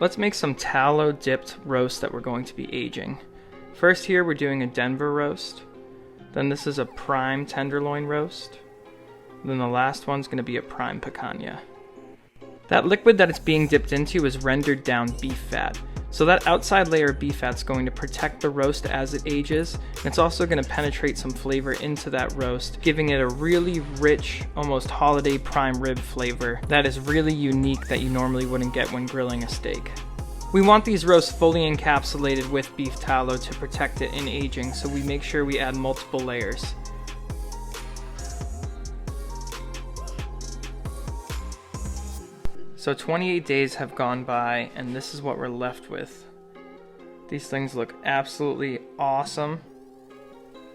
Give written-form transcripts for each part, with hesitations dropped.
Let's make some tallow dipped roast that we're going to be aging. First here we're doing a Denver roast. Then this is a prime tenderloin roast. Then the last one's going to be a prime picanha. That liquid that it's being dipped into is rendered down beef fat. So that outside layer of beef fat's going to protect the roast as it ages, and it's also going to penetrate some flavor into that roast, giving it a really rich, almost holiday prime rib flavor that is really unique that you normally wouldn't get when grilling a steak. We want these roasts fully encapsulated with beef tallow to protect it in aging, so we make sure we add multiple layers. So 28 days have gone by, and this is what we're left with. These things look absolutely awesome.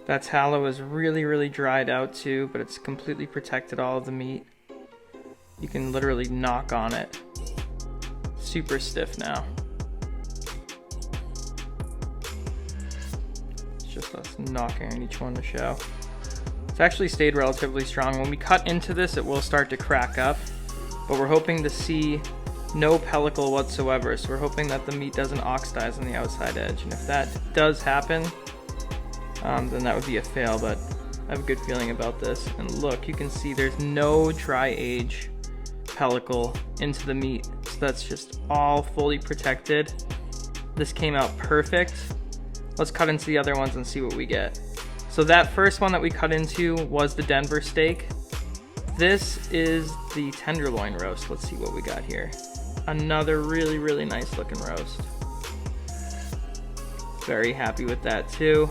That tallow is really dried out too, but it's completely protected all of the meat. You can literally knock on it. Super stiff now. It's just us knocking on each one to show. It's actually stayed relatively strong. When we cut into this, it will start to crack up. But we're hoping to see no pellicle whatsoever, so we're hoping that the meat doesn't oxidize on the outside edge. And if that does happen, then that would be a fail, but I have a good feeling about this. And look, you can see there's no dry age pellicle into the meat, so that's just all fully protected. This came out perfect. Let's cut into the other ones and see what we get. So that first one that we cut into was the Denver steak. This is the tenderloin roast. Let's see what we got here. Another really nice looking roast. Very happy with that too.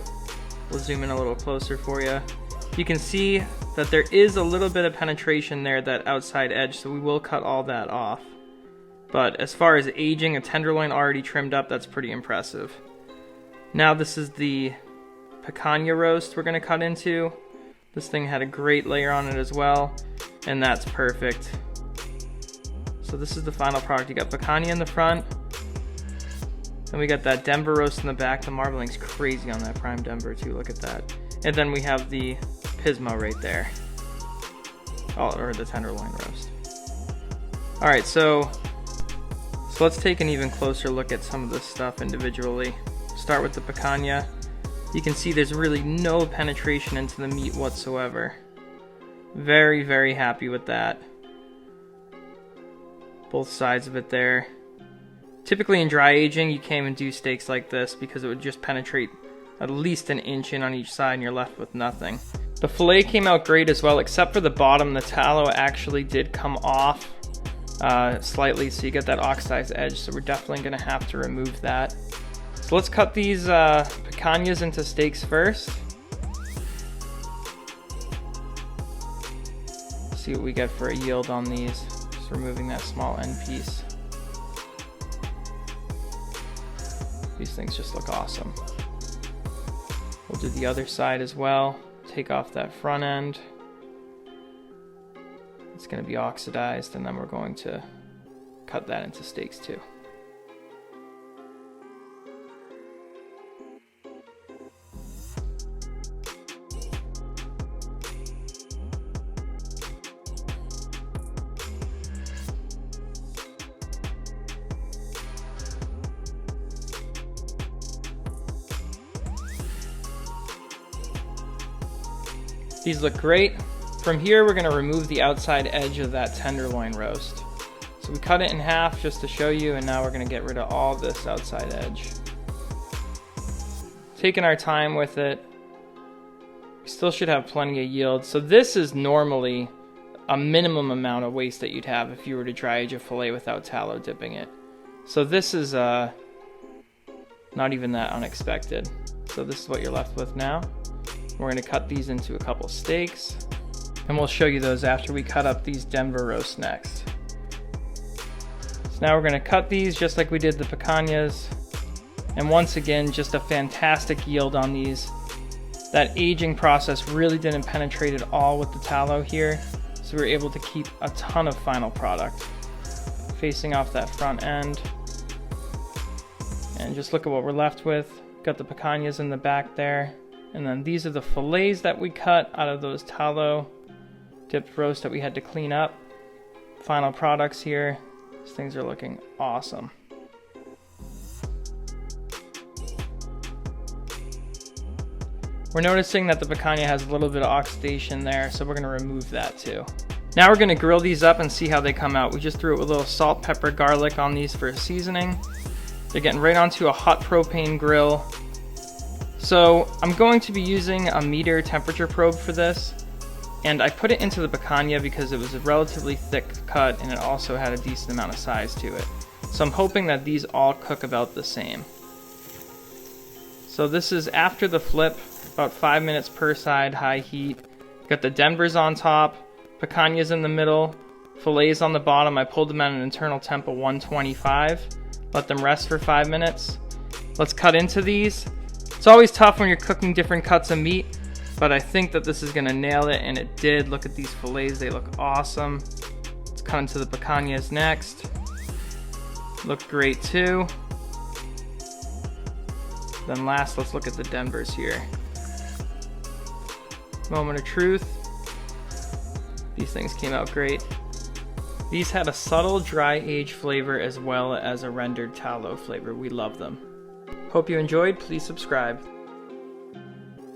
We'll zoom in a little closer for you. You can see that there is a little bit of penetration there, that outside edge, so we will cut all that off. But as far as aging, a tenderloin already trimmed up, that's pretty impressive. Now this is the picanha roast we're gonna cut into. This thing had a great layer on it as well, and that's perfect. So this is the final product. You got picanha in the front, then we got that Denver roast in the back. The marbling's crazy on that prime Denver too, look at that. And then we have the pismo right there. Oh, or the tenderloin roast. Alright, so let's take an even closer look at some of this stuff individually. Start with the picanha. You can see there's really no penetration into the meat whatsoever. Very happy with that. Both sides of it there. Typically in dry aging, you can't even do steaks like this because it would just penetrate at least an inch in on each side and you're left with nothing. The fillet came out great as well, except for the bottom. The tallow actually did come off slightly, so you get that oxidized edge, so we're definitely going to have to remove that. So let's cut these picanhas into steaks first. See what we get for a yield on these. Just removing that small end piece. These things just look awesome. We'll do the other side as well. Take off that front end. It's going to be oxidized, and then we're going to cut that into steaks too. These look great. From here, we're going to remove the outside edge of that tenderloin roast. So we cut it in half just to show you, and now we're going to get rid of all this outside edge. Taking our time with it. We still should have plenty of yield. So this is normally a minimum amount of waste that you'd have if you were to dry age a fillet without tallow dipping it. So this is not even that unexpected. So this is what you're left with now. We're going to cut these into a couple steaks, and we'll show you those after we cut up these Denver roasts next. So now we're going to cut these just like we did the picanhas, and once again, just a fantastic yield on these. That aging process really didn't penetrate at all with the tallow here, so we were able to keep a ton of final product. Facing off that front end, and just look at what we're left with. Got the picanhas in the back there. And then these are the fillets that we cut out of those tallow dipped roast that we had to clean up. Final products here. These things are looking awesome. We're noticing that the picanha has a little bit of oxidation there, so we're gonna remove that too. Now we're gonna grill these up and see how they come out. We just threw it with a little salt, pepper, garlic on these for seasoning. They're getting right onto a hot propane grill. So I'm going to be using a meter temperature probe for this. And I put it into the picanha because it was a relatively thick cut and it also had a decent amount of size to it. So I'm hoping that these all cook about the same. So this is after the flip, about 5 minutes per side, high heat. Got the Denvers on top, picanhas in the middle, fillets on the bottom. I pulled them at an internal temp of 125. Let them rest for 5 minutes. Let's cut into these. It's always tough when you're cooking different cuts of meat, but I think that this is gonna nail it, and it did. Look at these fillets, they look awesome. Let's cut into the picanhas next. Look great too. Then last, let's look at the Denvers here. Moment of truth. These things came out great. These had a subtle dry age flavor as well as a rendered tallow flavor. We love them. Hope you enjoyed. Please subscribe.